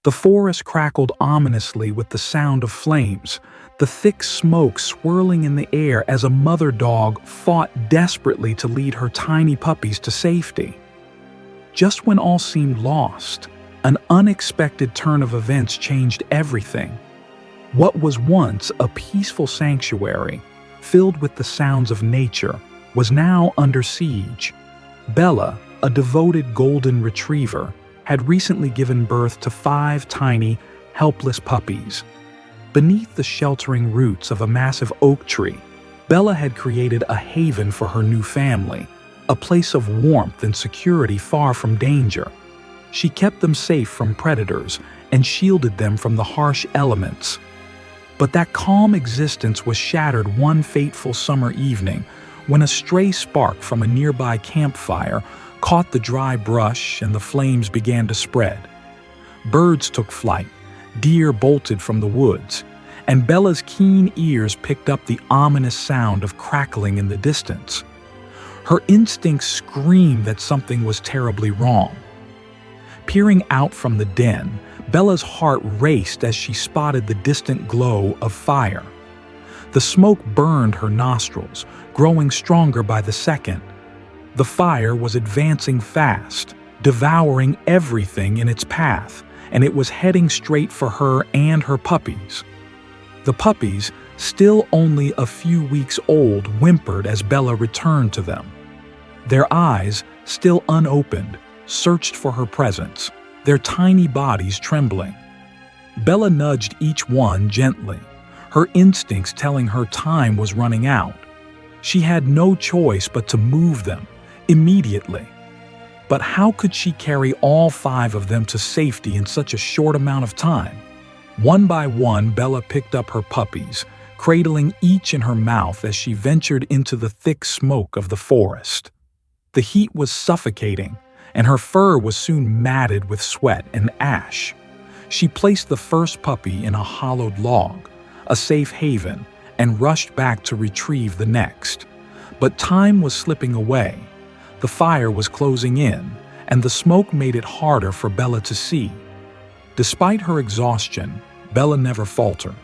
The forest crackled ominously with the sound of flames, the thick smoke swirling in the air as a mother dog fought desperately to lead her tiny puppies to safety. Just when all seemed lost, an unexpected turn of events changed everything. What was once a peaceful sanctuary, filled with the sounds of nature, was now under siege. Bella, a devoted golden retriever, had recently given birth to 5 tiny, helpless puppies. Beneath the sheltering roots of a massive oak tree, Bella had created a haven for her new family, a place of warmth and security far from danger. She kept them safe from predators and shielded them from the harsh elements. But that calm existence was shattered one fateful summer evening when a stray spark from a nearby campfire caught the dry brush and the flames began to spread. Birds took flight, deer bolted from the woods, and Bella's keen ears picked up the ominous sound of crackling in the distance. Her instincts screamed that something was terribly wrong. Peering out from the den, Bella's heart raced as she spotted the distant glow of fire. The smoke burned her nostrils, growing stronger by the second. The fire was advancing fast, devouring everything in its path, and it was heading straight for her and her puppies. The puppies, still only a few weeks old, whimpered as Bella returned to them. Their eyes, still unopened, searched for her presence, their tiny bodies trembling. Bella nudged each one gently, her instincts telling her time was running out. She had no choice but to move them, immediately. But how could she carry all 5 of them to safety in such a short amount of time? One by one, Bella picked up her puppies, cradling each in her mouth as she ventured into the thick smoke of the forest. The heat was suffocating, and her fur was soon matted with sweat and ash. She placed the first puppy in a hollowed log, a safe haven, and rushed back to retrieve the next. But time was slipping away. The fire was closing in, and the smoke made it harder for Bella to see. Despite her exhaustion, Bella never faltered.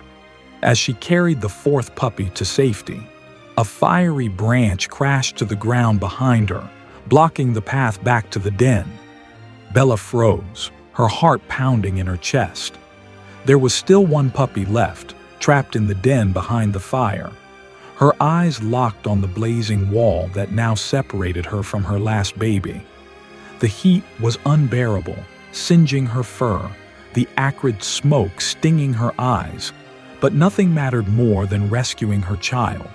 As she carried the 4th puppy to safety, a fiery branch crashed to the ground behind her, blocking the path back to the den. Bella froze, her heart pounding in her chest. There was still one puppy left, trapped in the den behind the fire. Her eyes locked on the blazing wall that now separated her from her last baby. The heat was unbearable, singeing her fur, the acrid smoke stinging her eyes, but nothing mattered more than rescuing her child.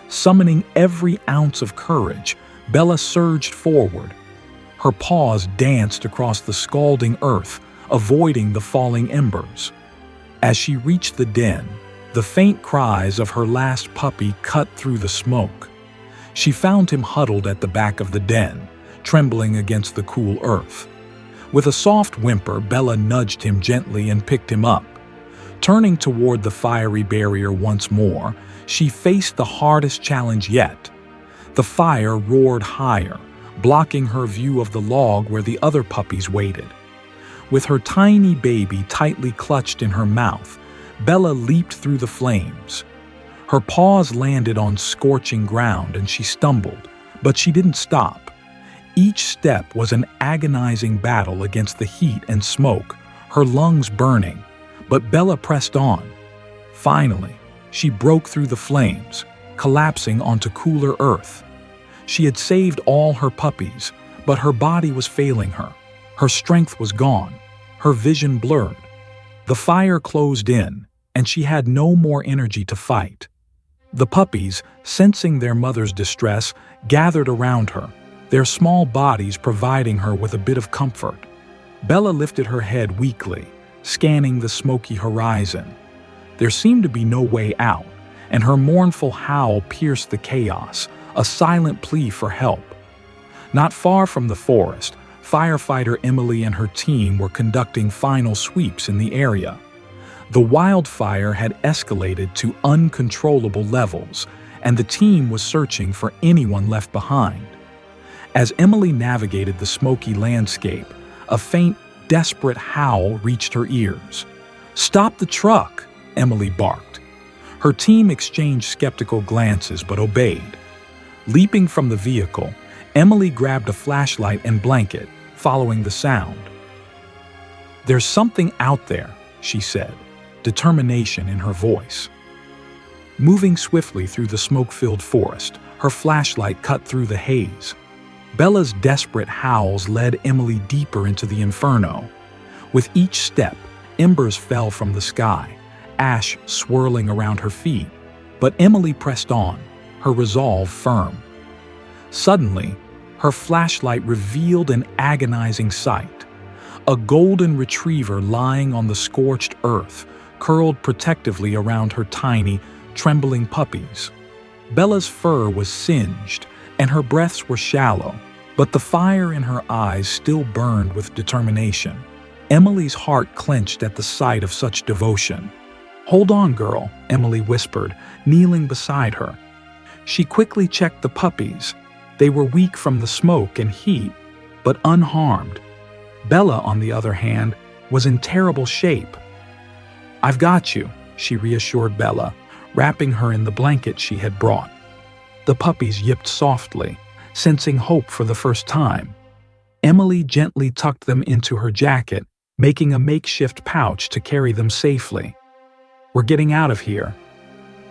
Summoning every ounce of courage, Bella surged forward. Her paws danced across the scalding earth, avoiding the falling embers. As she reached the den, the faint cries of her last puppy cut through the smoke. She found him huddled at the back of the den, trembling against the cool earth. With a soft whimper, Bella nudged him gently and picked him up. Turning toward the fiery barrier once more, she faced the hardest challenge yet. The fire roared higher, blocking her view of the log where the other puppies waited. With her tiny baby tightly clutched in her mouth, Bella leaped through the flames. Her paws landed on scorching ground and she stumbled, but she didn't stop. Each step was an agonizing battle against the heat and smoke, her lungs burning, but Bella pressed on. Finally, she broke through the flames, collapsing onto cooler earth. She had saved all her puppies, but her body was failing her. Her strength was gone, her vision blurred. The fire closed in, and she had no more energy to fight. The puppies, sensing their mother's distress, gathered around her, their small bodies providing her with a bit of comfort. Bella lifted her head weakly, scanning the smoky horizon. There seemed to be no way out, and her mournful howl pierced the chaos, a silent plea for help. Not far from the forest, firefighter Emily and her team were conducting final sweeps in the area. The wildfire had escalated to uncontrollable levels, and the team was searching for anyone left behind. As Emily navigated the smoky landscape, a faint desperate howl reached her ears. "Stop the truck!" Emily barked. Her team exchanged skeptical glances but obeyed. Leaping from the vehicle, Emily grabbed a flashlight and blanket, following the sound. "There's something out there," she said, determination in her voice. Moving swiftly through the smoke-filled forest, her flashlight cut through the haze. Bella's desperate howls led Emily deeper into the inferno. With each step, embers fell from the sky, ash swirling around her feet. But Emily pressed on, her resolve firm. Suddenly, her flashlight revealed an agonizing sight. A golden retriever lying on the scorched earth, curled protectively around her tiny, trembling puppies. Bella's fur was singed, and her breaths were shallow, but the fire in her eyes still burned with determination. Emily's heart clenched at the sight of such devotion. "Hold on, girl," Emily whispered, kneeling beside her. She quickly checked the puppies. They were weak from the smoke and heat, but unharmed. Bella, on the other hand, was in terrible shape. "I've got you," she reassured Bella, wrapping her in the blanket she had brought. The puppies yipped softly, sensing hope for the first time. Emily gently tucked them into her jacket, making a makeshift pouch to carry them safely. "We're getting out of here."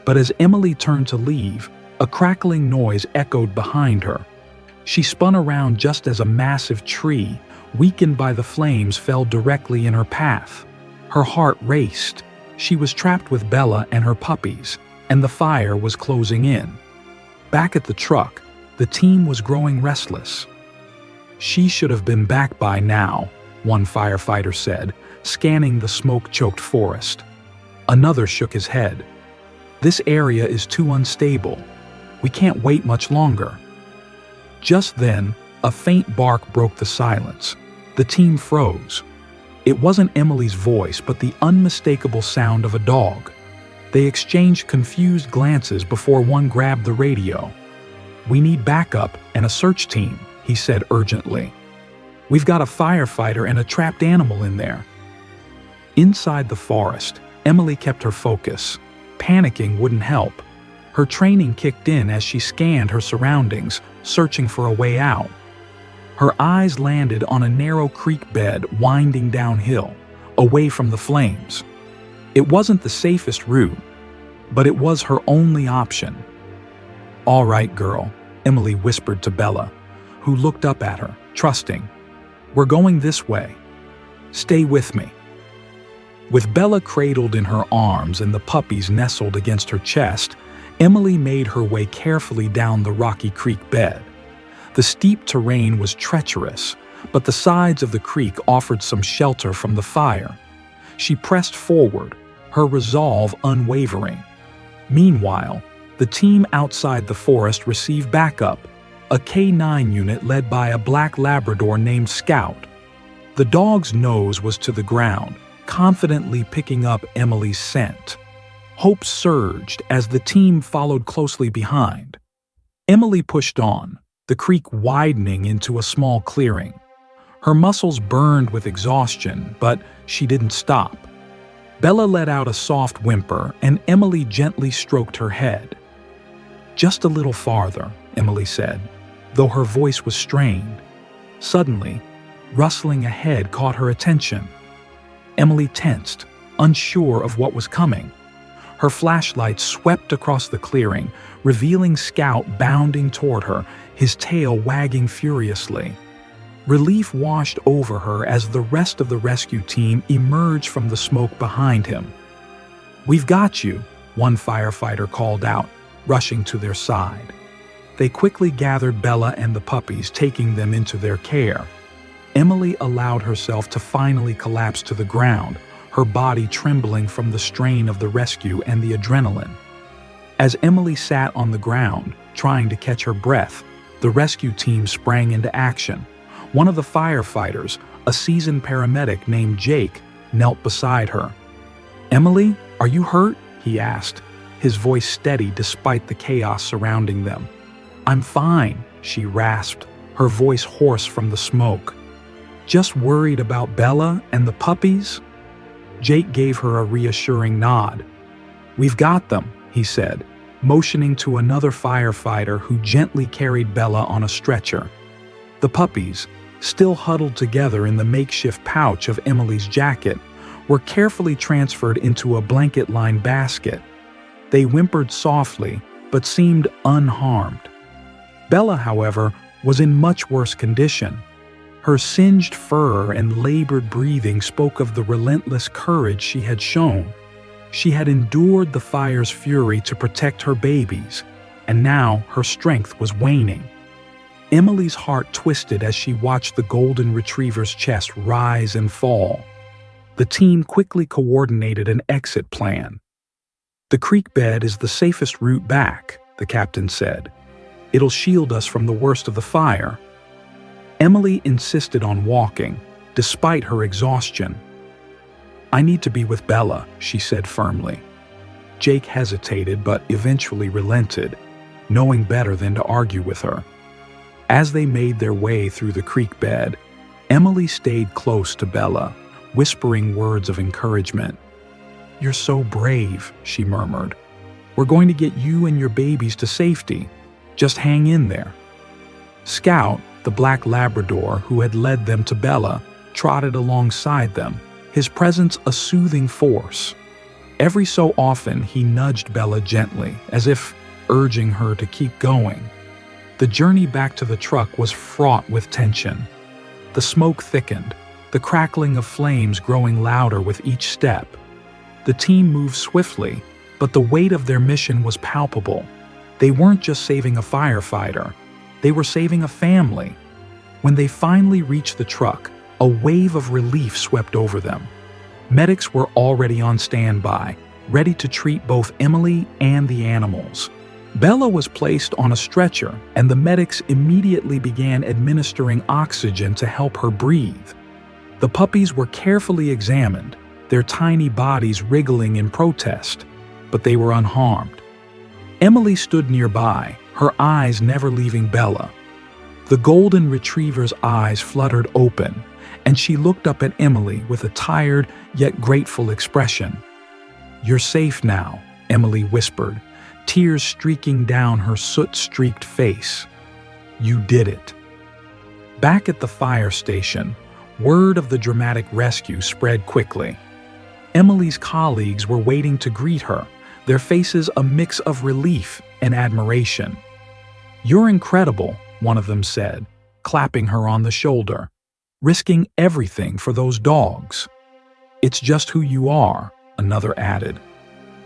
But as Emily turned to leave, a crackling noise echoed behind her. She spun around just as a massive tree, weakened by the flames, fell directly in her path. Her heart raced. She was trapped with Bella and her puppies, and the fire was closing in. Back at the truck, the team was growing restless. "She should have been back by now," one firefighter said, scanning the smoke-choked forest. Another shook his head. "This area is too unstable. We can't wait much longer." Just then, a faint bark broke the silence. The team froze. It wasn't Emily's voice, but the unmistakable sound of a dog. They exchanged confused glances before one grabbed the radio. "We need backup and a search team," he said urgently. "We've got a firefighter and a trapped animal in there." Inside the forest, Emily kept her focus. Panicking wouldn't help. Her training kicked in as she scanned her surroundings, searching for a way out. Her eyes landed on a narrow creek bed winding downhill, away from the flames. It wasn't the safest route, but it was her only option. "All right, girl," Emily whispered to Bella, who looked up at her, trusting. "We're going this way. Stay with me." With Bella cradled in her arms and the puppies nestled against her chest, Emily made her way carefully down the rocky creek bed. The steep terrain was treacherous, but the sides of the creek offered some shelter from the fire. She pressed forward, her resolve unwavering. Meanwhile, the team outside the forest received backup, a K9 unit led by a black Labrador named Scout. The dog's nose was to the ground, confidently picking up Emily's scent. Hope surged as the team followed closely behind. Emily pushed on, the creek widening into a small clearing. Her muscles burned with exhaustion, but she didn't stop. Bella let out a soft whimper, and Emily gently stroked her head. "Just a little farther," Emily said, though her voice was strained. Suddenly, rustling ahead caught her attention. Emily tensed, unsure of what was coming. Her flashlight swept across the clearing, revealing Scout bounding toward her, his tail wagging furiously. Relief washed over her as the rest of the rescue team emerged from the smoke behind him. "We've got you," one firefighter called out, rushing to their side. They quickly gathered Bella and the puppies, taking them into their care. Emily allowed herself to finally collapse to the ground, her body trembling from the strain of the rescue and the adrenaline. As Emily sat on the ground, trying to catch her breath, the rescue team sprang into action. One of the firefighters, a seasoned paramedic named Jake, knelt beside her. "Emily, are you hurt?" he asked, his voice steady despite the chaos surrounding them. "I'm fine," she rasped, her voice hoarse from the smoke. Just worried about Bella and the puppies?" Jake gave her a reassuring nod. "We've got them," he said, motioning to another firefighter who gently carried Bella on a stretcher. The puppies, still huddled together in the makeshift pouch of Emily's jacket, were carefully transferred into a blanket-lined basket. They whimpered softly, but seemed unharmed. Bella, however, was in much worse condition. Her singed fur and labored breathing spoke of the relentless courage she had shown. She had endured the fire's fury to protect her babies, and now her strength was waning. Emily's heart twisted as she watched the golden retriever's chest rise and fall. The team quickly coordinated an exit plan. "The creek bed is the safest route back," the captain said. "It'll shield us from the worst of the fire." Emily insisted on walking, despite her exhaustion. "I need to be with Bella," she said firmly. Jake hesitated but eventually relented, knowing better than to argue with her. As they made their way through the creek bed, Emily stayed close to Bella, whispering words of encouragement. "You're so brave," she murmured. "We're going to get you and your babies to safety. Just hang in there." Scout, the black Labrador who had led them to Bella, trotted alongside them, his presence a soothing force. Every so often he nudged Bella gently, as if urging her to keep going. The journey back to the truck was fraught with tension. The smoke thickened, the crackling of flames growing louder with each step. The team moved swiftly, but the weight of their mission was palpable. They weren't just saving a firefighter, they were saving a family. When they finally reached the truck, a wave of relief swept over them. Medics were already on standby, ready to treat both Emily and the animals. Bella was placed on a stretcher, and the medics immediately began administering oxygen to help her breathe. The puppies were carefully examined, their tiny bodies wriggling in protest, but they were unharmed. Emily stood nearby, her eyes never leaving Bella. The golden retriever's eyes fluttered open, and she looked up at Emily with a tired yet grateful expression. "You're safe now," Emily whispered, tears streaking down her soot-streaked face. "You did it." Back at the fire station, word of the dramatic rescue spread quickly. Emily's colleagues were waiting to greet her, their faces a mix of relief and admiration. "You're incredible," one of them said, clapping her on the shoulder. "Risking everything for those dogs." "It's just who you are," another added.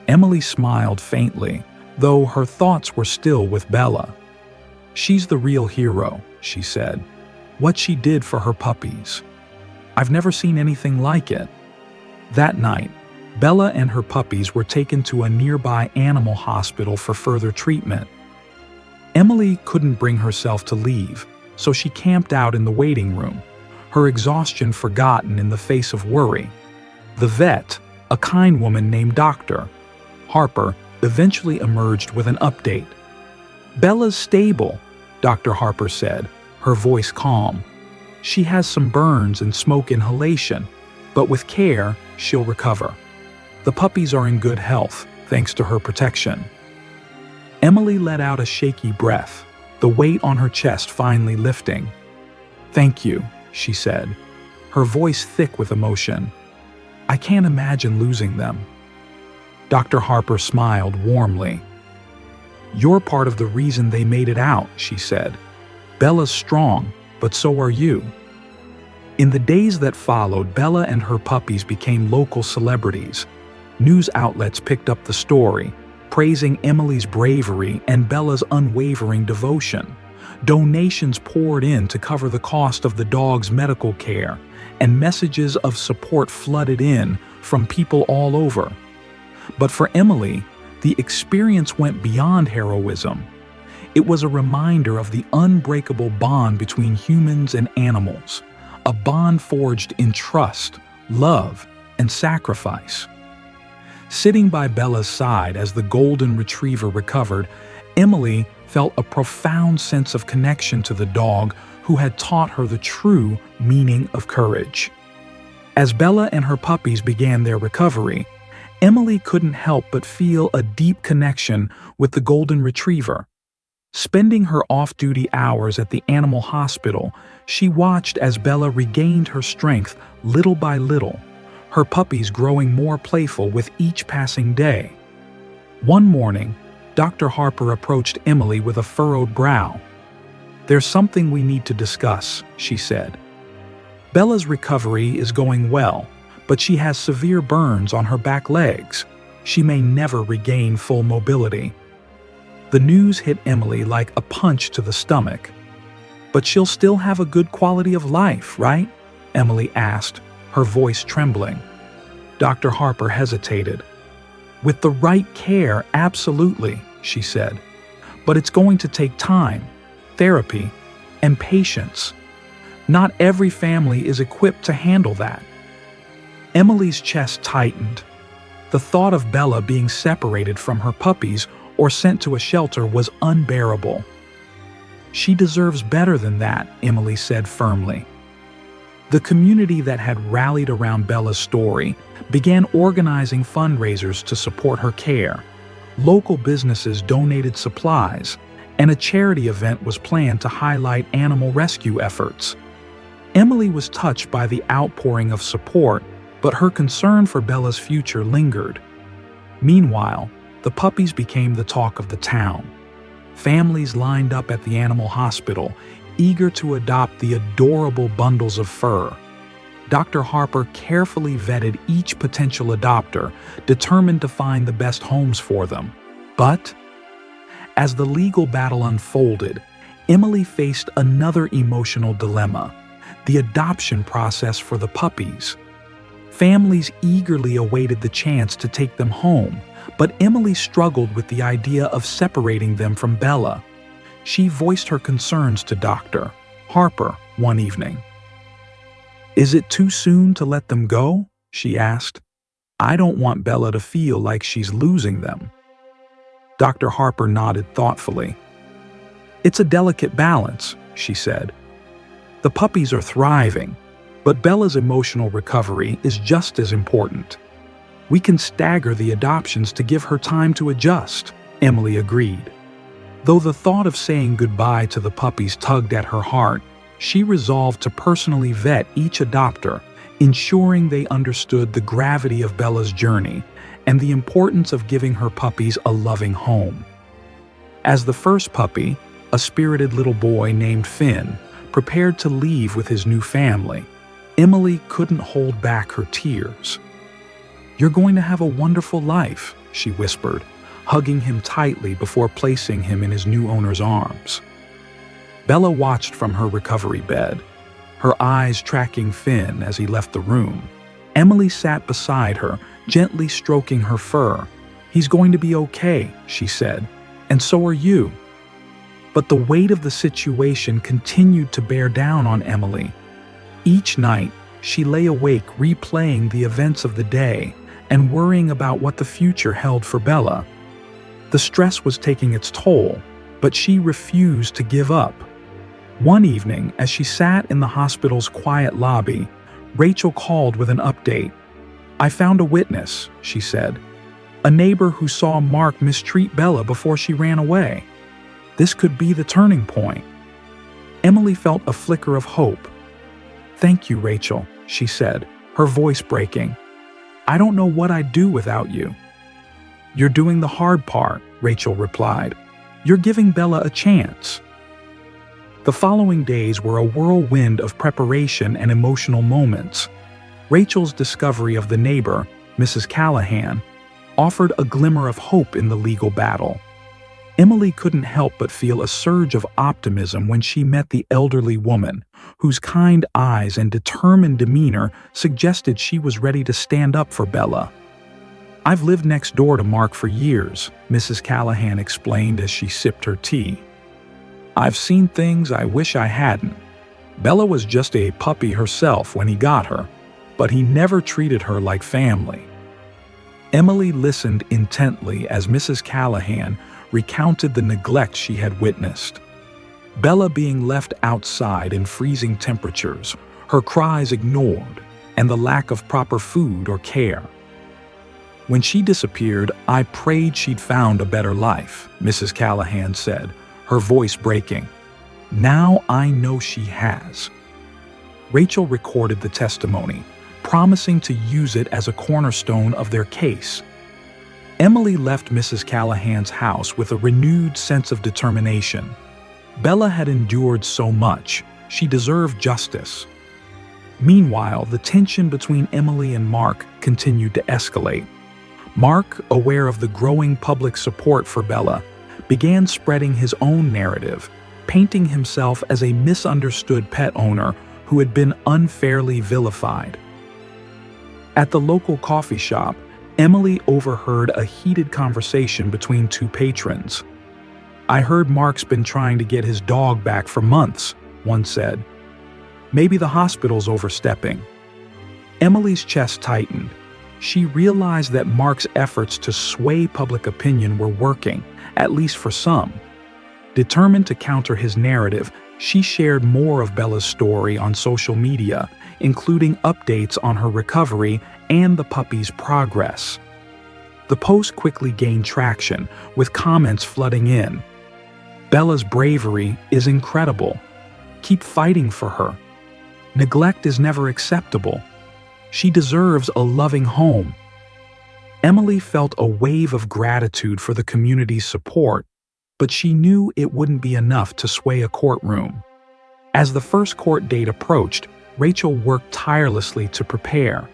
Emily smiled faintly, though her thoughts were still with Bella. "She's the real hero," she said. "What she did for her puppies. I've never seen anything like it." That night, Bella and her puppies were taken to a nearby animal hospital for further treatment. Emily couldn't bring herself to leave, so she camped out in the waiting room, her exhaustion forgotten in the face of worry. The vet, a kind woman named Dr. Harper, eventually emerged with an update. "Bella's stable," Dr. Harper said, her voice calm. "She has some burns and smoke inhalation, but with care, she'll recover. The puppies are in good health, thanks to her protection." Emily let out a shaky breath, the weight on her chest finally lifting. "Thank you," she said, her voice thick with emotion. "I can't imagine losing them." Dr. Harper smiled warmly. "You're part of the reason they made it out," she said. "Bella's strong, but so are you." In the days that followed, Bella and her puppies became local celebrities. News outlets picked up the story, praising Emily's bravery and Bella's unwavering devotion. Donations poured in to cover the cost of the dog's medical care, and messages of support flooded in from people all over. But for Emily, the experience went beyond heroism. It was a reminder of the unbreakable bond between humans and animals, a bond forged in trust, love, and sacrifice. Sitting by Bella's side as the golden retriever recovered, Emily felt a profound sense of connection to the dog who had taught her the true meaning of courage. As Bella and her puppies began their recovery, Emily couldn't help but feel a deep connection with the golden retriever. Spending her off-duty hours at the animal hospital, she watched as Bella regained her strength little by little, her puppies growing more playful with each passing day. One morning, Dr. Harper approached Emily with a furrowed brow. "There's something we need to discuss," she said. "Bella's recovery is going well, but she has severe burns on her back legs. She may never regain full mobility." The news hit Emily like a punch to the stomach. "But she'll still have a good quality of life, right?" Emily asked, her voice trembling. Dr. Harper hesitated. "With the right care, absolutely," she said. "But it's going to take time, therapy, and patience. Not every family is equipped to handle that." Emily's chest tightened. The thought of Bella being separated from her puppies or sent to a shelter was unbearable. "She deserves better than that," Emily said firmly. The community that had rallied around Bella's story began organizing fundraisers to support her care. Local businesses donated supplies, and a charity event was planned to highlight animal rescue efforts. Emily was touched by the outpouring of support, but her concern for Bella's future lingered. Meanwhile, the puppies became the talk of the town. Families lined up at the animal hospital, eager to adopt the adorable bundles of fur. Dr. Harper carefully vetted each potential adopter, determined to find the best homes for them. But as the legal battle unfolded, Emily faced another emotional dilemma: the adoption process for the puppies. Families eagerly awaited the chance to take them home, but Emily struggled with the idea of separating them from Bella. She voiced her concerns to Dr. Harper one evening. "Is it too soon to let them go?" she asked. "I don't want Bella to feel like she's losing them." Dr. Harper nodded thoughtfully. "It's a delicate balance," she said. "The puppies are thriving, but Bella's emotional recovery is just as important. We can stagger the adoptions to give her time to adjust," Emily agreed. Though the thought of saying goodbye to the puppies tugged at her heart, she resolved to personally vet each adopter, ensuring they understood the gravity of Bella's journey and the importance of giving her puppies a loving home. As the first puppy, a spirited little boy named Finn, prepared to leave with his new family, Emily couldn't hold back her tears. "You're going to have a wonderful life," she whispered, hugging him tightly before placing him in his new owner's arms. Bella watched from her recovery bed, her eyes tracking Finn as he left the room. Emily sat beside her, gently stroking her fur. "He's going to be okay," she said, "and so are you." But the weight of the situation continued to bear down on Emily. Each night, she lay awake replaying the events of the day and worrying about what the future held for Bella. The stress was taking its toll, but she refused to give up. One evening, as she sat in the hospital's quiet lobby, Rachel called with an update. "I found a witness," she said. "A neighbor who saw Mark mistreat Bella before she ran away. This could be the turning point." Emily felt a flicker of hope. "Thank you, Rachel," she said, her voice breaking. "I don't know what I'd do without you." "You're doing the hard part," Rachel replied. "You're giving Bella a chance." The following days were a whirlwind of preparation and emotional moments. Rachel's discovery of the neighbor, Mrs. Callahan, offered a glimmer of hope in the legal battle. Emily couldn't help but feel a surge of optimism when she met the elderly woman, whose kind eyes and determined demeanor suggested she was ready to stand up for Bella. "I've lived next door to Mark for years," Mrs. Callahan explained as she sipped her tea. "I've seen things I wish I hadn't. Bella was just a puppy herself when he got her, but he never treated her like family." Emily listened intently as Mrs. Callahan recounted the neglect she had witnessed. Bella being left outside in freezing temperatures, her cries ignored, and the lack of proper food or care. When she disappeared, I prayed she'd found a better life, Mrs. Callahan said, her voice breaking. Now I know she has. Rachel recorded the testimony, promising to use it as a cornerstone of their case. Emily left Mrs. Callahan's house with a renewed sense of determination. Bella had endured so much, she deserved justice. Meanwhile, the tension between Emily and Mark continued to escalate. Mark, aware of the growing public support for Bella, began spreading his own narrative, painting himself as a misunderstood pet owner who had been unfairly vilified. At the local coffee shop, Emily overheard a heated conversation between two patrons. "I heard Mark's been trying to get his dog back for months," one said. "Maybe the hospital's overstepping." Emily's chest tightened. She realized that Mark's efforts to sway public opinion were working, at least for some. Determined to counter his narrative, she shared more of Bella's story on social media, including updates on her recovery and the puppy's progress. The post quickly gained traction, with comments flooding in. "Bella's bravery is incredible. Keep fighting for her. Neglect is never acceptable. She deserves a loving home." Emily felt a wave of gratitude for the community's support, but she knew it wouldn't be enough to sway a courtroom. As the first court date approached, Rachel worked tirelessly to prepare.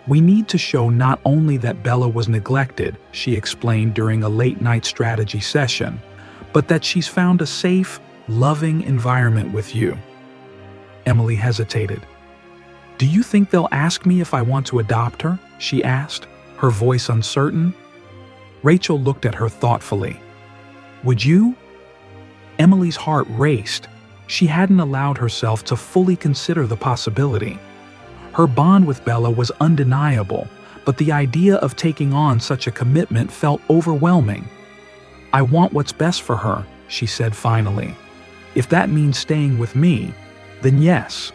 "We need to show not only that Bella was neglected," she explained during a late-night strategy session, "but that she's found a safe, loving environment with you." Emily hesitated. "Do you think they'll ask me if I want to adopt her?" she asked, her voice uncertain. Rachel looked at her thoughtfully. "Would you?" Emily's heart raced. She hadn't allowed herself to fully consider the possibility. Her bond with Bella was undeniable, but the idea of taking on such a commitment felt overwhelming. "I want what's best for her," she said finally. "If that means staying with me, then yes."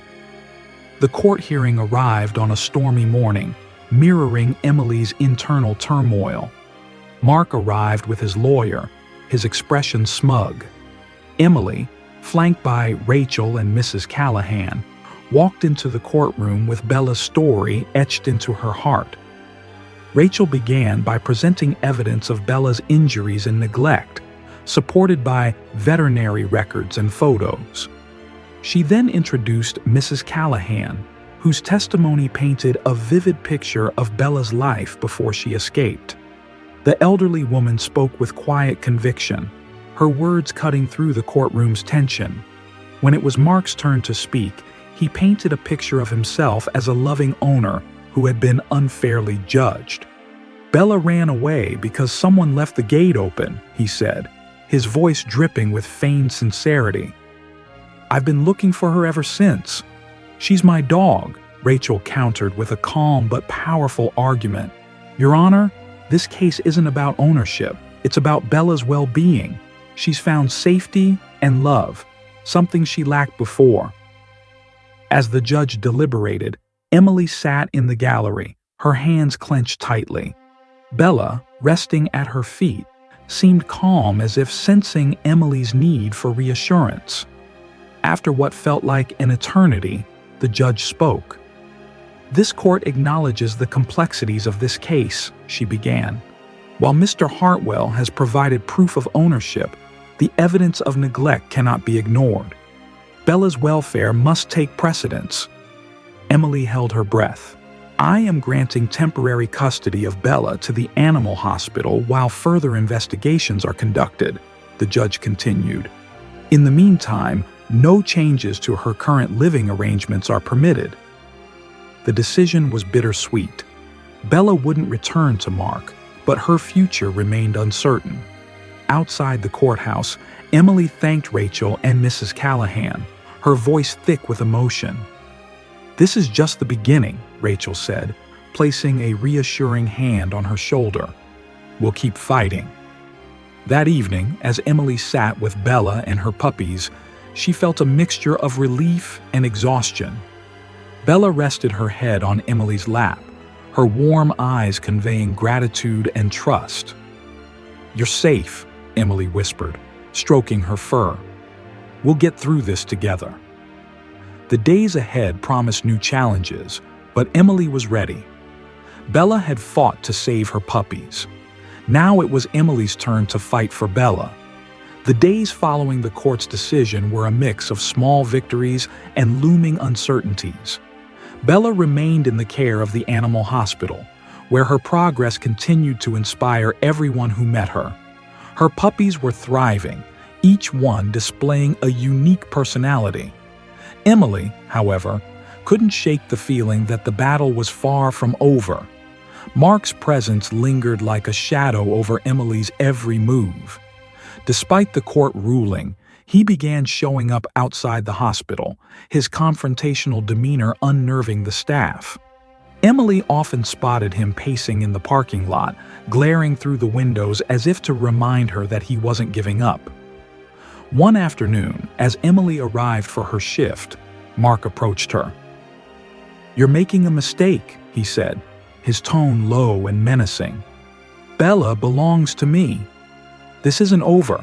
The court hearing arrived on a stormy morning, mirroring Emily's internal turmoil. Mark arrived with his lawyer, his expression smug. Emily, flanked by Rachel and Mrs. Callahan, walked into the courtroom with Bella's story etched into her heart. Rachel began by presenting evidence of Bella's injuries and neglect, supported by veterinary records and photos. She then introduced Mrs. Callahan, whose testimony painted a vivid picture of Bella's life before she escaped. The elderly woman spoke with quiet conviction, her words cutting through the courtroom's tension. When it was Mark's turn to speak, he painted a picture of himself as a loving owner who had been unfairly judged. "Bella ran away because someone left the gate open," he said, his voice dripping with feigned sincerity. "I've been looking for her ever since. She's my dog," Rachel countered with a calm but powerful argument. "Your Honor, this case isn't about ownership. It's about Bella's well-being. She's found safety and love, something she lacked before." As the judge deliberated, Emily sat in the gallery, her hands clenched tightly. Bella, resting at her feet, seemed calm, as if sensing Emily's need for reassurance. After what felt like an eternity, the judge spoke. "This court acknowledges the complexities of this case," she began. "While Mr. Hartwell has provided proof of ownership, the evidence of neglect cannot be ignored. Bella's welfare must take precedence." Emily held her breath. "I am granting temporary custody of Bella to the animal hospital while further investigations are conducted," the judge continued. "In the meantime, no changes to her current living arrangements are permitted." The decision was bittersweet. Bella wouldn't return to Mark, but her future remained uncertain. Outside the courthouse, Emily thanked Rachel and Mrs. Callahan, her voice thick with emotion. "This is just the beginning," Rachel said, placing a reassuring hand on her shoulder. "We'll keep fighting." That evening, as Emily sat with Bella and her puppies, she felt a mixture of relief and exhaustion. Bella rested her head on Emily's lap, her warm eyes conveying gratitude and trust. "You're safe," Emily whispered, stroking her fur. "We'll get through this together." The days ahead promised new challenges, but Emily was ready. Bella had fought to save her puppies. Now it was Emily's turn to fight for Bella. The days following the court's decision were a mix of small victories and looming uncertainties. Bella remained in the care of the animal hospital, where her progress continued to inspire everyone who met her. Her puppies were thriving, each one displaying a unique personality. Emily, however, couldn't shake the feeling that the battle was far from over. Mark's presence lingered like a shadow over Emily's every move. Despite the court ruling, he began showing up outside the hospital, his confrontational demeanor unnerving the staff. Emily often spotted him pacing in the parking lot, glaring through the windows as if to remind her that he wasn't giving up. One afternoon, as Emily arrived for her shift, Mark approached her. "You're making a mistake," he said, his tone low and menacing. "Bella belongs to me. This isn't over."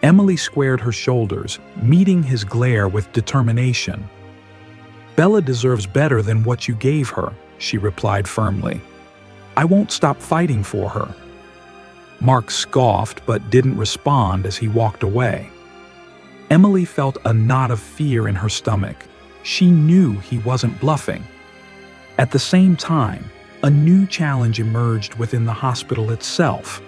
Emily squared her shoulders, meeting his glare with determination. "Bella deserves better than what you gave her," she replied firmly. "I won't stop fighting for her." Mark scoffed but didn't respond as he walked away. Emily felt a knot of fear in her stomach. She knew he wasn't bluffing. At the same time, a new challenge emerged within the hospital itself.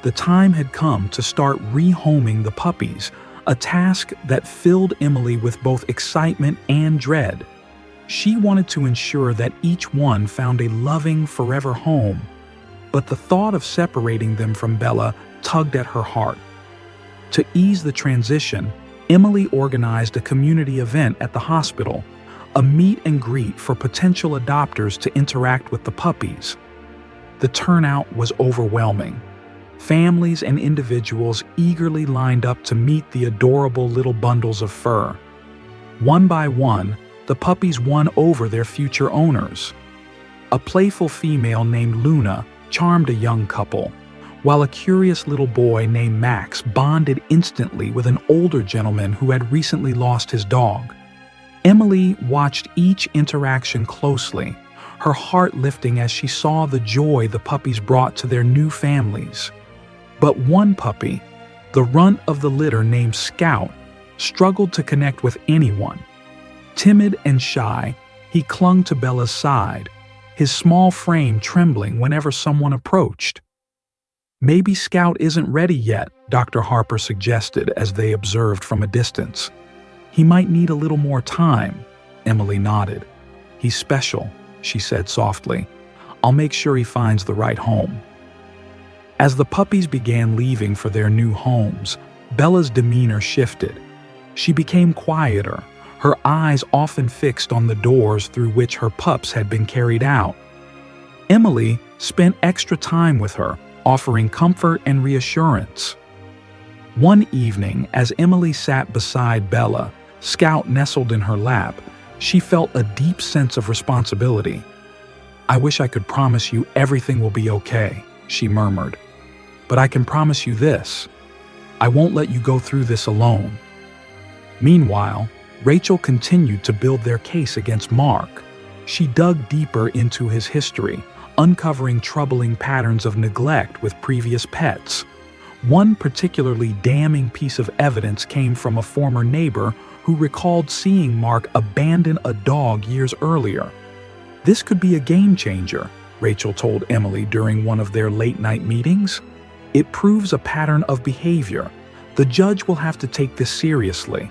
The time had come to start rehoming the puppies, a task that filled Emily with both excitement and dread. She wanted to ensure that each one found a loving, forever home, but the thought of separating them from Bella tugged at her heart. To ease the transition, Emily organized a community event at the hospital, a meet and greet for potential adopters to interact with the puppies. The turnout was overwhelming. Families and individuals eagerly lined up to meet the adorable little bundles of fur. One by one, the puppies won over their future owners. A playful female named Luna charmed a young couple, while a curious little boy named Max bonded instantly with an older gentleman who had recently lost his dog. Emily watched each interaction closely, her heart lifting as she saw the joy the puppies brought to their new families. But one puppy, the runt of the litter named Scout, struggled to connect with anyone. Timid and shy, he clung to Bella's side, his small frame trembling whenever someone approached. "Maybe Scout isn't ready yet," Dr. Harper suggested as they observed from a distance. "He might need a little more time," Emily nodded. "He's special," she said softly. "I'll make sure he finds the right home." As the puppies began leaving for their new homes, Bella's demeanor shifted. She became quieter, her eyes often fixed on the doors through which her pups had been carried out. Emily spent extra time with her, offering comfort and reassurance. One evening, as Emily sat beside Bella, Scout nestled in her lap, she felt a deep sense of responsibility. "I wish I could promise you everything will be okay," she murmured. "But I can promise you this: I won't let you go through this alone." Meanwhile, Rachel continued to build their case against Mark. She dug deeper into his history, uncovering troubling patterns of neglect with previous pets. One particularly damning piece of evidence came from a former neighbor who recalled seeing Mark abandon a dog years earlier. "This could be a game changer," Rachel told Emily during one of their late-night meetings. "It proves a pattern of behavior. The judge will have to take this seriously."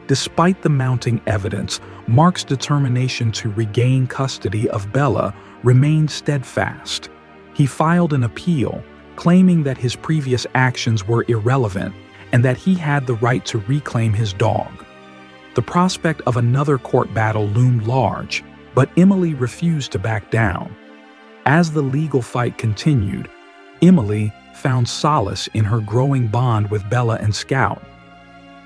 Despite the mounting evidence, Mark's determination to regain custody of Bella remained steadfast. He filed an appeal, claiming that his previous actions were irrelevant and that he had the right to reclaim his dog. The prospect of another court battle loomed large, but Emily refused to back down. As the legal fight continued, Emily found solace in her growing bond with Bella and Scout.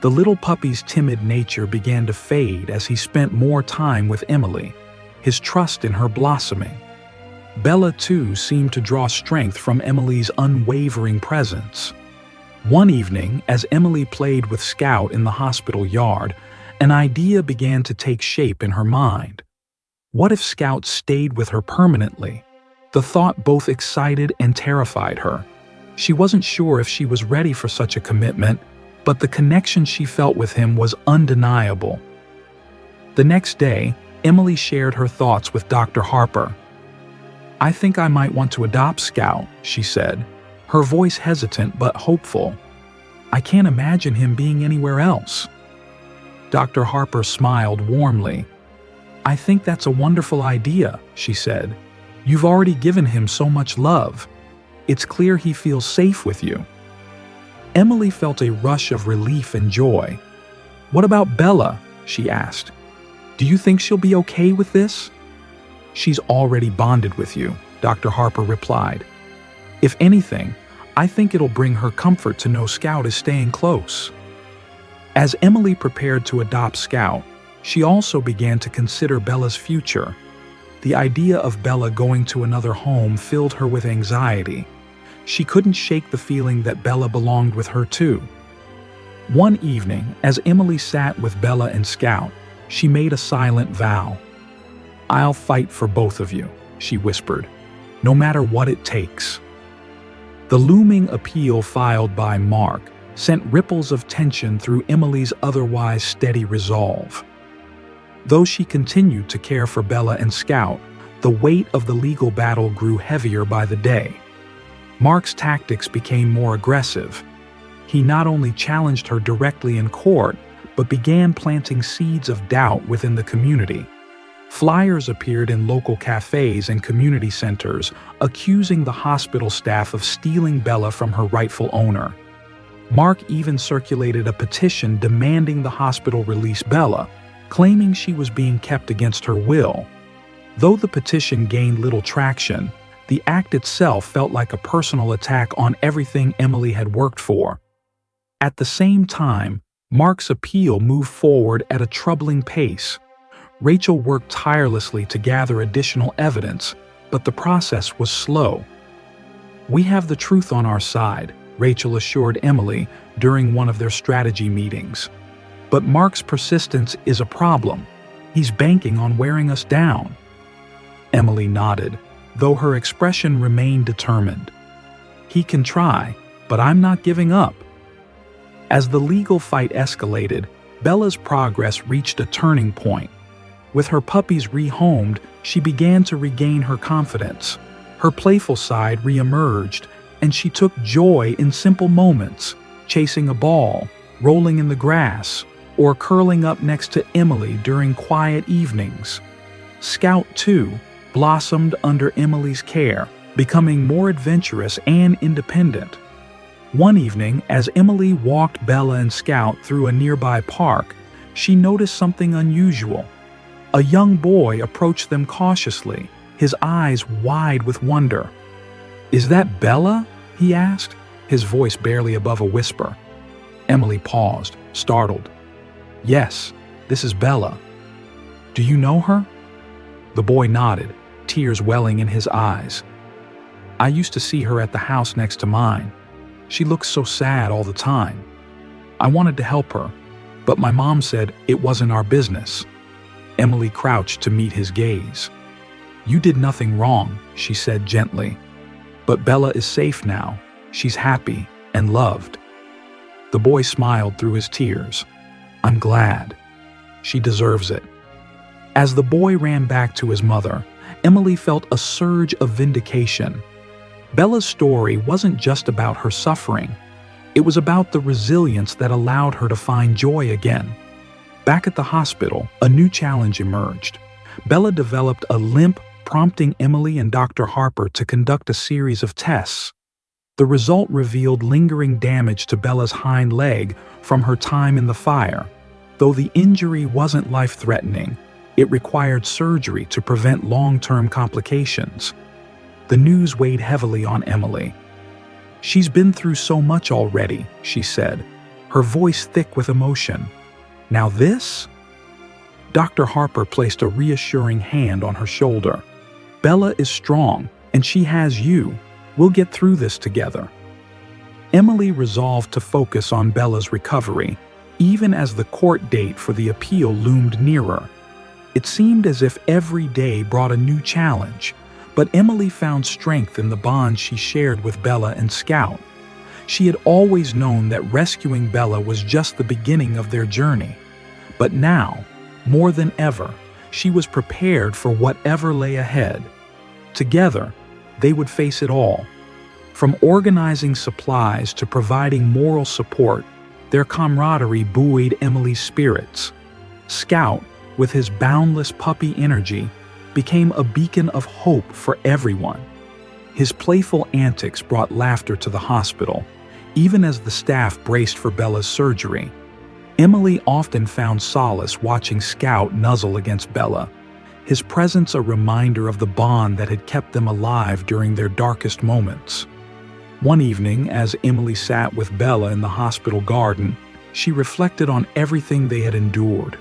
The little puppy's timid nature began to fade as he spent more time with Emily, his trust in her blossoming. Bella, too, seemed to draw strength from Emily's unwavering presence. One evening, as Emily played with Scout in the hospital yard, an idea began to take shape in her mind. What if Scout stayed with her permanently? The thought both excited and terrified her. She wasn't sure if she was ready for such a commitment, but the connection she felt with him was undeniable. The next day, Emily shared her thoughts with Dr. Harper. "I think I might want to adopt Scout," she said, her voice hesitant but hopeful. "I can't imagine him being anywhere else." Dr. Harper smiled warmly. "I think that's a wonderful idea," she said. "You've already given him so much love. It's clear he feels safe with you." Emily felt a rush of relief and joy. "What about Bella?" she asked. "Do you think she'll be okay with this?" "She's already bonded with you," Dr. Harper replied. "If anything, I think it'll bring her comfort to know Scout is staying close." As Emily prepared to adopt Scout, she also began to consider Bella's future. The idea of Bella going to another home filled her with anxiety. She couldn't shake the feeling that Bella belonged with her too. One evening, as Emily sat with Bella and Scout, she made a silent vow. "I'll fight for both of you," she whispered, "no matter what it takes." The looming appeal filed by Mark sent ripples of tension through Emily's otherwise steady resolve. Though she continued to care for Bella and Scout, the weight of the legal battle grew heavier by the day. Mark's tactics became more aggressive. He not only challenged her directly in court, but began planting seeds of doubt within the community. Flyers appeared in local cafes and community centers, accusing the hospital staff of stealing Bella from her rightful owner. Mark even circulated a petition demanding the hospital release Bella, claiming she was being kept against her will. Though the petition gained little traction, the act itself felt like a personal attack on everything Emily had worked for. At the same time, Mark's appeal moved forward at a troubling pace. Rachel worked tirelessly to gather additional evidence, but the process was slow. "We have the truth on our side," Rachel assured Emily during one of their strategy meetings. "But Mark's persistence is a problem. He's banking on wearing us down." Emily nodded, though her expression remained determined. "He can try, but I'm not giving up." As the legal fight escalated, Bella's progress reached a turning point. With her puppies rehomed, she began to regain her confidence. Her playful side reemerged, and she took joy in simple moments, chasing a ball, rolling in the grass, or curling up next to Emily during quiet evenings. Scout, too, blossomed under Emily's care, becoming more adventurous and independent. One evening, as Emily walked Bella and Scout through a nearby park, she noticed something unusual. A young boy approached them cautiously, his eyes wide with wonder. "Is that Bella?" he asked, his voice barely above a whisper. Emily paused, startled. "Yes, this is Bella. Do you know her?" The boy nodded, tears welling in his eyes. "I used to see her at the house next to mine. She looked so sad all the time. I wanted to help her, but my mom said it wasn't our business." Emily crouched to meet his gaze. "You did nothing wrong," she said gently. "But Bella is safe now. She's happy and loved." The boy smiled through his tears. "I'm glad. She deserves it." As the boy ran back to his mother, Emily felt a surge of vindication. Bella's story wasn't just about her suffering. It was about the resilience that allowed her to find joy again. Back at the hospital, a new challenge emerged. Bella developed a limp, prompting Emily and Dr. Harper to conduct a series of tests. The result revealed lingering damage to Bella's hind leg from her time in the fire. Though the injury wasn't life-threatening, it required surgery to prevent long-term complications. The news weighed heavily on Emily. "She's been through so much already," she said, her voice thick with emotion. "Now this?" Dr. Harper placed a reassuring hand on her shoulder. "Bella is strong, and she has you. We'll get through this together." Emily resolved to focus on Bella's recovery, even as the court date for the appeal loomed nearer. It seemed as if every day brought a new challenge, but Emily found strength in the bond she shared with Bella and Scout. She had always known that rescuing Bella was just the beginning of their journey. But now, more than ever, she was prepared for whatever lay ahead. Together, they would face it all. From organizing supplies to providing moral support, their camaraderie buoyed Emily's spirits. Scout, with his boundless puppy energy, became a beacon of hope for everyone. His playful antics brought laughter to the hospital, even as the staff braced for Bella's surgery. Emily often found solace watching Scout nuzzle against Bella, his presence a reminder of the bond that had kept them alive during their darkest moments. One evening, as Emily sat with Bella in the hospital garden, she reflected on everything they had endured.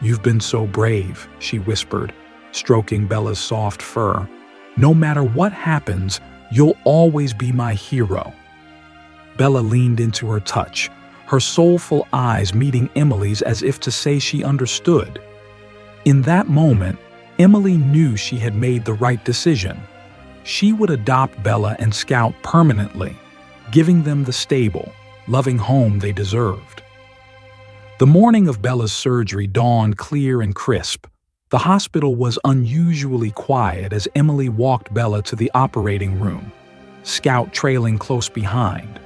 "You've been so brave," she whispered, stroking Bella's soft fur. "No matter what happens, you'll always be my hero." Bella leaned into her touch, her soulful eyes meeting Emily's as if to say she understood. In that moment, Emily knew she had made the right decision. She would adopt Bella and Scout permanently, giving them the stable, loving home they deserved. The morning of Bella's surgery dawned clear and crisp. The hospital was unusually quiet as Emily walked Bella to the operating room, Scout trailing close behind.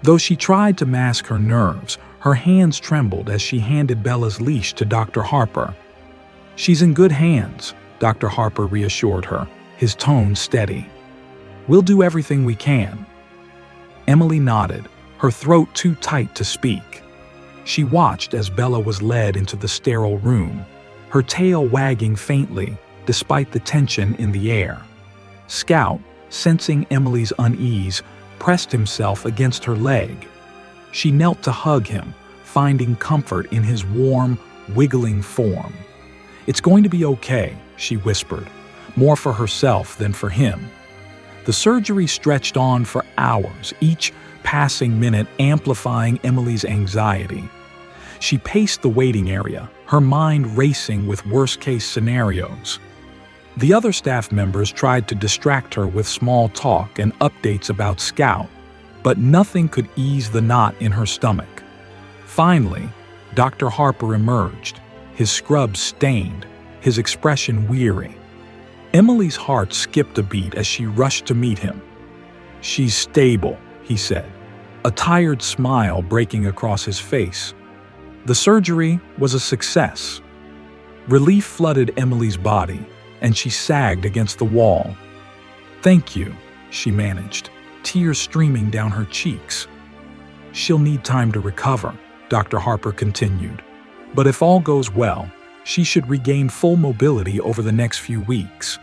Though she tried to mask her nerves, her hands trembled as she handed Bella's leash to Dr. Harper. "She's in good hands," Dr. Harper reassured her, his tone steady. "We'll do everything we can." Emily nodded, her throat too tight to speak. She watched as Bella was led into the sterile room, her tail wagging faintly despite the tension in the air. Scout, sensing Emily's unease, pressed himself against her leg. She knelt to hug him, finding comfort in his warm, wiggling form. "It's going to be okay," she whispered, more for herself than for him. The surgery stretched on for hours, each passing minute amplifying Emily's anxiety. She paced the waiting area, her mind racing with worst-case scenarios. The other staff members tried to distract her with small talk and updates about Scout, but nothing could ease the knot in her stomach. Finally, Dr. Harper emerged, his scrubs stained, his expression weary. Emily's heart skipped a beat as she rushed to meet him. "She's stable," he said, a tired smile breaking across his face. The surgery was a success. Relief flooded Emily's body, and she sagged against the wall. "Thank you," she managed, tears streaming down her cheeks. "She'll need time to recover," Dr. Harper continued. "But if all goes well, she should regain full mobility over the next few weeks."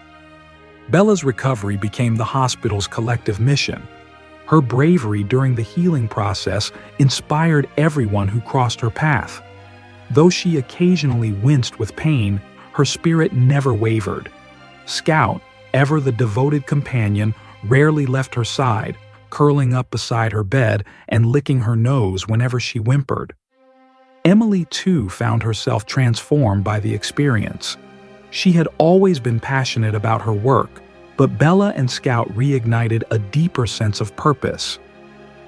Bella's recovery became the hospital's collective mission. Her bravery during the healing process inspired everyone who crossed her path. Though she occasionally winced with pain, her spirit never wavered. Scout, ever the devoted companion, rarely left her side, curling up beside her bed and licking her nose whenever she whimpered. Emily, too, found herself transformed by the experience. She had always been passionate about her work, but Bella and Scout reignited a deeper sense of purpose.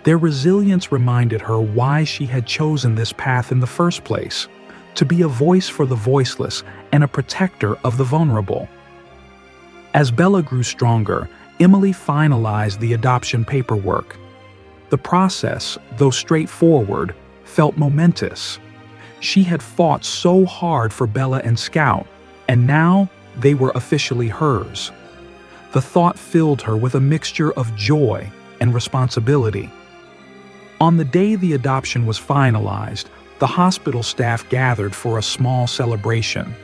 Their resilience reminded her why she had chosen this path in the first place, to be a voice for the voiceless and a protector of the vulnerable. As Bella grew stronger, Emily finalized the adoption paperwork. The process, though straightforward, felt momentous. She had fought so hard for Bella and Scout, and now they were officially hers. The thought filled her with a mixture of joy and responsibility. On the day the adoption was finalized, the hospital staff gathered for a small celebration.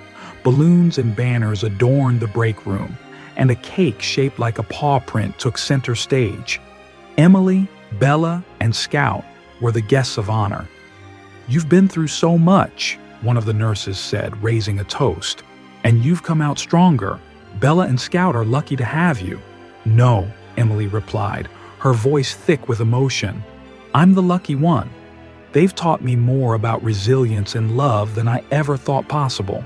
Balloons and banners adorned the break room, and a cake shaped like a paw print took center stage. Emily, Bella, and Scout were the guests of honor. "You've been through so much," one of the nurses said, raising a toast. "And you've come out stronger. Bella and Scout are lucky to have you." "No," Emily replied, her voice thick with emotion. "I'm the lucky one. They've taught me more about resilience and love than I ever thought possible."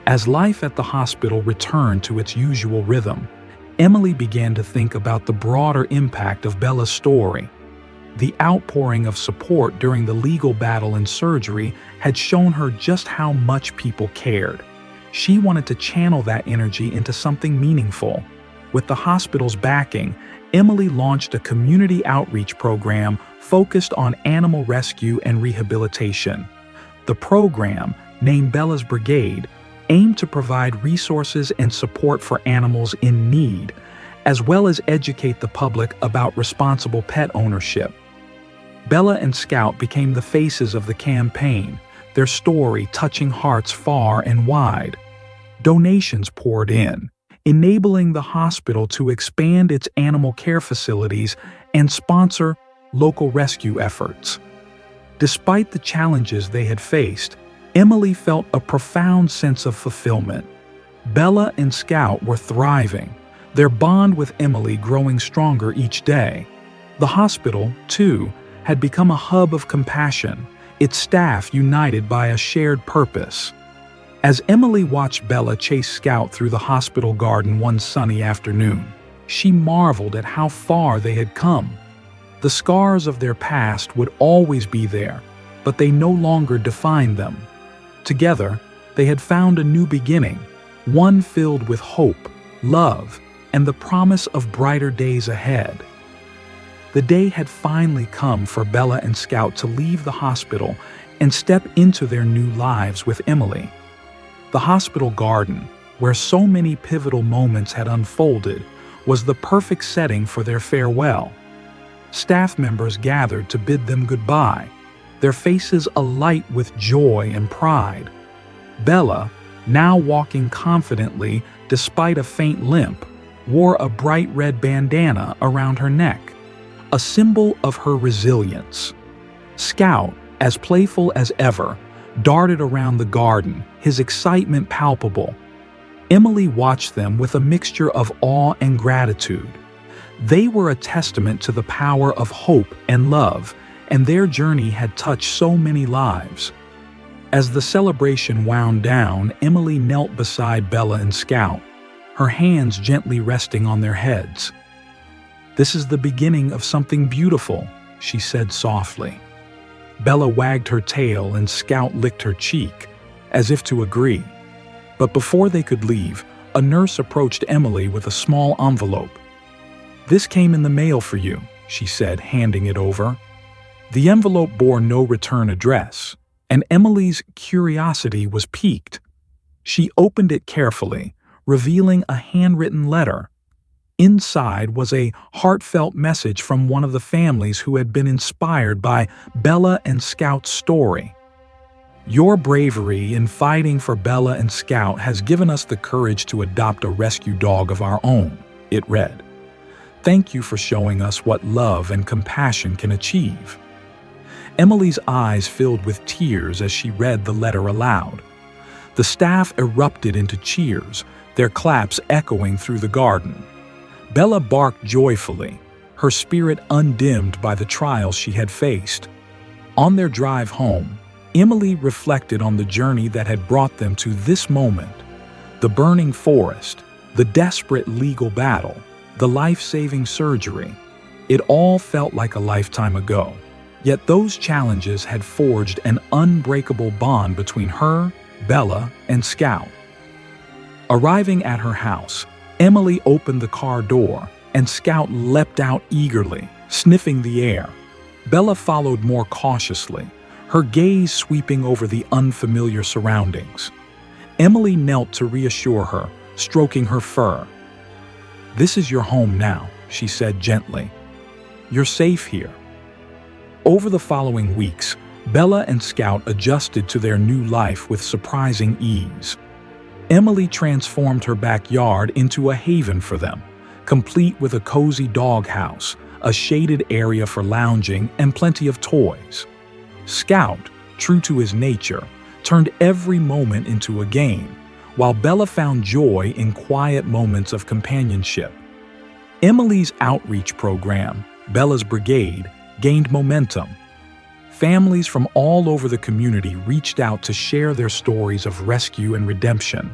As life at the hospital returned to its usual rhythm, Emily began to think about the broader impact of Bella's story. The outpouring of support during the legal battle and surgery had shown her just how much people cared. She wanted to channel that energy into something meaningful. With the hospital's backing, Emily launched a community outreach program focused on animal rescue and rehabilitation. The program, named Bella's Brigade, aimed to provide resources and support for animals in need, as well as educate the public about responsible pet ownership. Bella and Scout became the faces of the campaign, their story touching hearts far and wide. Donations poured in, enabling the hospital to expand its animal care facilities and sponsor local rescue efforts. Despite the challenges they had faced, Emily felt a profound sense of fulfillment. Bella and Scout were thriving, their bond with Emily growing stronger each day. The hospital, too, had become a hub of compassion, its staff united by a shared purpose. As Emily watched Bella chase Scout through the hospital garden one sunny afternoon, she marveled at how far they had come. The scars of their past would always be there, but they no longer defined them. Together, they had found a new beginning, one filled with hope, love, and the promise of brighter days ahead. The day had finally come for Bella and Scout to leave the hospital and step into their new lives with Emily. The hospital garden, where so many pivotal moments had unfolded, was the perfect setting for their farewell. Staff members gathered to bid them goodbye, their faces alight with joy and pride. Bella, now walking confidently despite a faint limp, wore a bright red bandana around her neck, a symbol of her resilience. Scout, as playful as ever, darted around the garden, his excitement palpable. Emily watched them with a mixture of awe and gratitude. They were a testament to the power of hope and love, and their journey had touched so many lives. As the celebration wound down, Emily knelt beside Bella and Scout, her hands gently resting on their heads. "This is the beginning of something beautiful," she said softly. Bella wagged her tail and Scout licked her cheek, as if to agree. But before they could leave, a nurse approached Emily with a small envelope. "This came in the mail for you," she said, handing it over. The envelope bore no return address, and Emily's curiosity was piqued. She opened it carefully, revealing a handwritten letter. Inside was a heartfelt message from one of the families who had been inspired by Bella and Scout's story. "Your bravery in fighting for Bella and Scout has given us the courage to adopt a rescue dog of our own," it read. "Thank you for showing us what love and compassion can achieve." Emily's eyes filled with tears as she read the letter aloud. The staff erupted into cheers, their claps echoing through the garden. Bella barked joyfully, her spirit undimmed by the trials she had faced. On their drive home, Emily reflected on the journey that had brought them to this moment: the burning forest, the desperate legal battle, the life-saving surgery. It all felt like a lifetime ago. Yet those challenges had forged an unbreakable bond between her, Bella, and Scout. Arriving at her house, Emily opened the car door, and Scout leapt out eagerly, sniffing the air. Bella followed more cautiously, her gaze sweeping over the unfamiliar surroundings. Emily knelt to reassure her, stroking her fur. "This is your home now," she said gently. "You're safe here." Over the following weeks, Bella and Scout adjusted to their new life with surprising ease. Emily transformed her backyard into a haven for them, complete with a cozy doghouse, a shaded area for lounging, and plenty of toys. Scout, true to his nature, turned every moment into a game, while Bella found joy in quiet moments of companionship. Emily's outreach program, Bella's Brigade, gained momentum. Families from all over the community reached out to share their stories of rescue and redemption.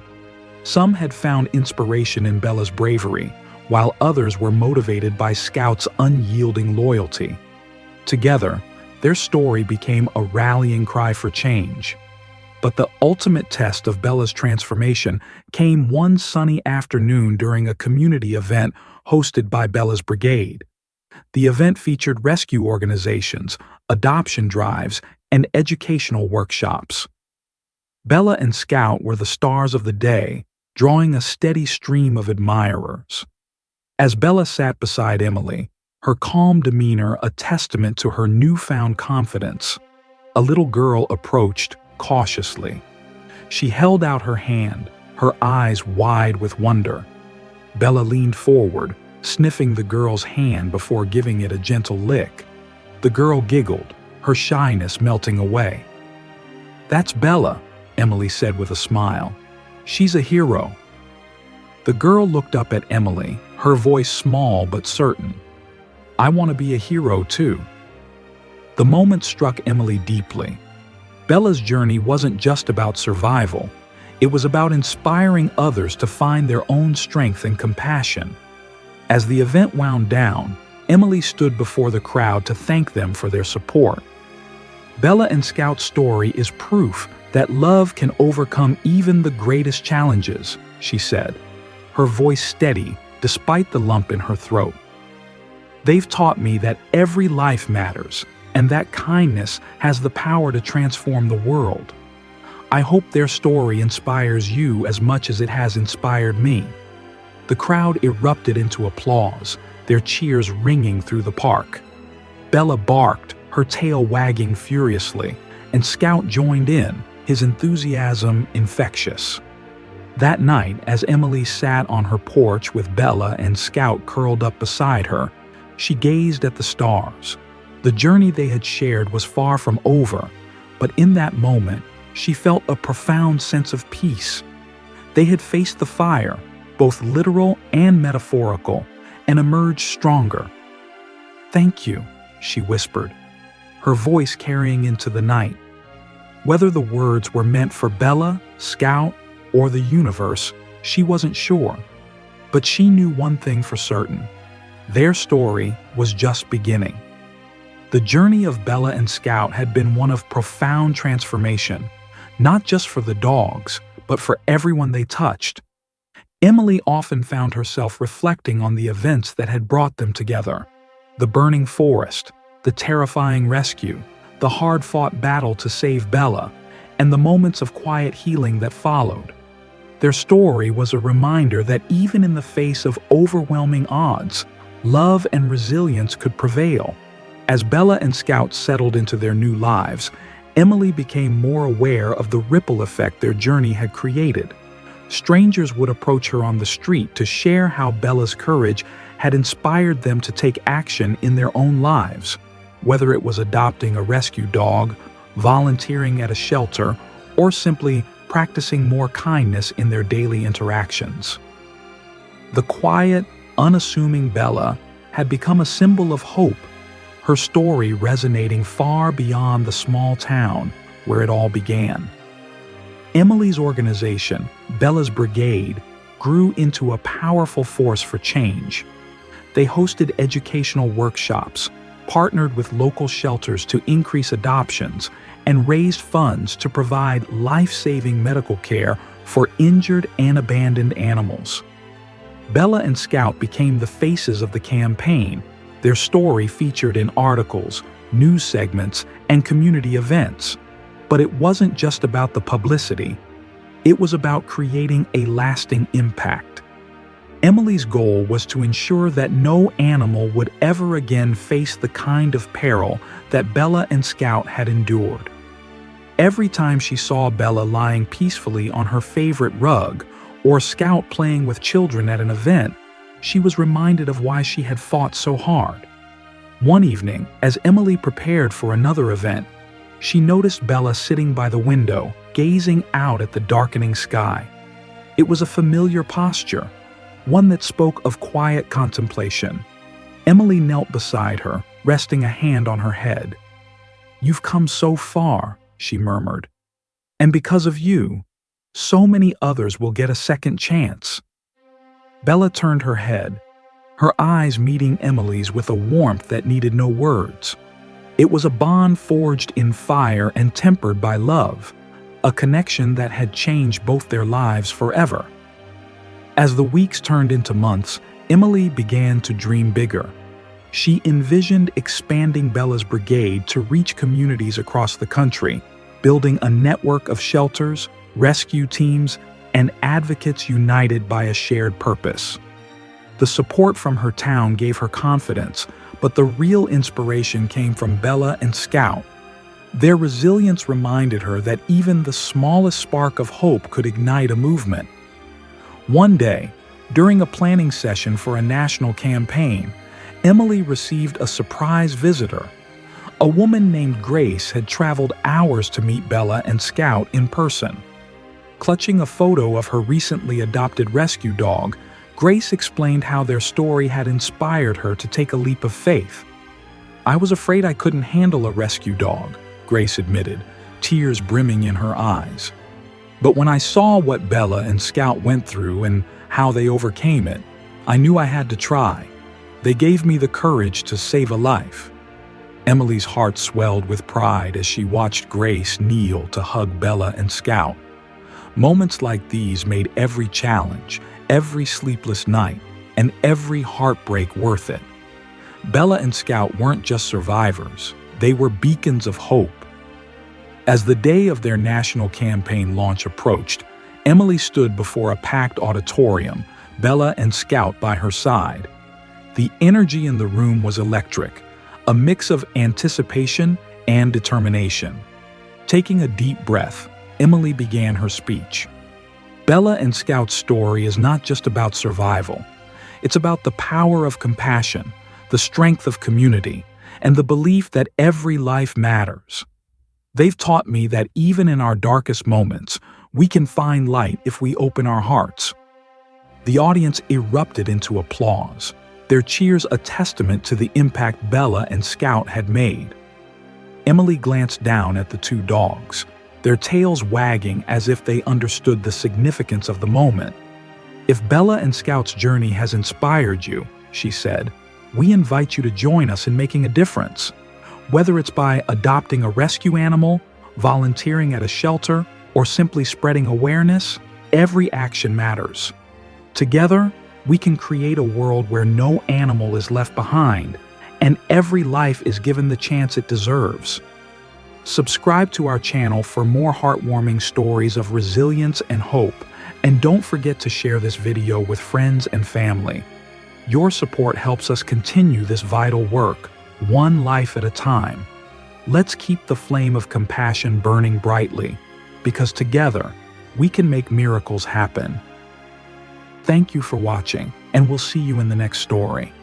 Some had found inspiration in Bella's bravery, while others were motivated by Scout's unyielding loyalty. Together, their story became a rallying cry for change. But the ultimate test of Bella's transformation came one sunny afternoon during a community event hosted by Bella's Brigade. The event featured rescue organizations, adoption drives, and educational workshops. Bella and Scout were the stars of the day, drawing a steady stream of admirers. As Bella sat beside Emily, her calm demeanor a testament to her newfound confidence, a little girl approached cautiously. She held out her hand, her eyes wide with wonder. Bella leaned forward, sniffing the girl's hand before giving it a gentle lick. The girl giggled, her shyness melting away. "That's Bella," Emily said with a smile. "She's a hero." The girl looked up at Emily, her voice small but certain. "I want to be a hero too." The moment struck Emily deeply. Bella's journey wasn't just about survival. It was about inspiring others to find their own strength and compassion. As the event wound down, Emily stood before the crowd to thank them for their support. Bella and Scout's story is proof that love can overcome even the greatest challenges, she said, her voice steady despite the lump in her throat. "They've taught me that every life matters and that kindness has the power to transform the world. I hope their story inspires you as much as it has inspired me." The crowd erupted into applause, their cheers ringing through the park. Bella barked, her tail wagging furiously, and Scout joined in, his enthusiasm infectious. That night, as Emily sat on her porch with Bella and Scout curled up beside her, she gazed at the stars. The journey they had shared was far from over, but in that moment, she felt a profound sense of peace. They had faced the fire, both literal and metaphorical, and emerged stronger. "Thank you," she whispered, her voice carrying into the night. Whether the words were meant for Bella, Scout, or the universe, she wasn't sure. But she knew one thing for certain: their story was just beginning. The journey of Bella and Scout had been one of profound transformation, not just for the dogs, but for everyone they touched. Emily often found herself reflecting on the events that had brought them together: the burning forest, the terrifying rescue, the hard-fought battle to save Bella, and the moments of quiet healing that followed. Their story was a reminder that even in the face of overwhelming odds, love and resilience could prevail. As Bella and Scout settled into their new lives, Emily became more aware of the ripple effect their journey had created. Strangers would approach her on the street to share how Bella's courage had inspired them to take action in their own lives, whether it was adopting a rescue dog, volunteering at a shelter, or simply practicing more kindness in their daily interactions. The quiet, unassuming Bella had become a symbol of hope, her story resonating far beyond the small town where it all began. Emily's organization, Bella's Brigade, grew into a powerful force for change. They hosted educational workshops, partnered with local shelters to increase adoptions, and raised funds to provide life-saving medical care for injured and abandoned animals. Bella and Scout became the faces of the campaign, their story featured in articles, news segments, and community events. But it wasn't just about the publicity. It was about creating a lasting impact. Emily's goal was to ensure that no animal would ever again face the kind of peril that Bella and Scout had endured. Every time she saw Bella lying peacefully on her favorite rug, or Scout playing with children at an event, she was reminded of why she had fought so hard. One evening, as Emily prepared for another event, she noticed Bella sitting by the window, gazing out at the darkening sky. It was a familiar posture, one that spoke of quiet contemplation. Emily knelt beside her, resting a hand on her head. "You've come so far," she murmured. "And because of you, so many others will get a second chance." Bella turned her head, her eyes meeting Emily's with a warmth that needed no words. It was a bond forged in fire and tempered by love, a connection that had changed both their lives forever. As the weeks turned into months, Emily began to dream bigger. She envisioned expanding Bella's brigade to reach communities across the country, building a network of shelters, rescue teams, and advocates united by a shared purpose. The support from her town gave her confidence, but the real inspiration came from Bella and Scout. Their resilience reminded her that even the smallest spark of hope could ignite a movement. One day, during a planning session for a national campaign, Emily received a surprise visitor. A woman named Grace had traveled hours to meet Bella and Scout in person. Clutching a photo of her recently adopted rescue dog, Grace explained how their story had inspired her to take a leap of faith. "I was afraid I couldn't handle a rescue dog," Grace admitted, tears brimming in her eyes. "But when I saw what Bella and Scout went through and how they overcame it, I knew I had to try. They gave me the courage to save a life." Emily's heart swelled with pride as she watched Grace kneel to hug Bella and Scout. Moments like these made every challenge, every sleepless night, and every heartbreak worth it. Bella and Scout weren't just survivors, they were beacons of hope. As the day of their national campaign launch approached, Emily stood before a packed auditorium, Bella and Scout by her side. The energy in the room was electric, a mix of anticipation and determination. Taking a deep breath, Emily began her speech. Bella and Scout's story is not just about survival. It's about the power of compassion, the strength of community, and the belief that every life matters. They've taught me that even in our darkest moments, we can find light if we open our hearts. The audience erupted into applause, their cheers a testament to the impact Bella and Scout had made. Emily glanced down at the two dogs, their tails wagging as if they understood the significance of the moment. "If Bella and Scout's journey has inspired you," she said, "we invite you to join us in making a difference. Whether it's by adopting a rescue animal, volunteering at a shelter, or simply spreading awareness, every action matters. Together, we can create a world where no animal is left behind, and every life is given the chance it deserves." Subscribe to our channel for more heartwarming stories of resilience and hope, and don't forget to share this video with friends and family. Your support helps us continue this vital work, one life at a time. Let's keep the flame of compassion burning brightly, because together, we can make miracles happen. Thank you for watching, and we'll see you in the next story.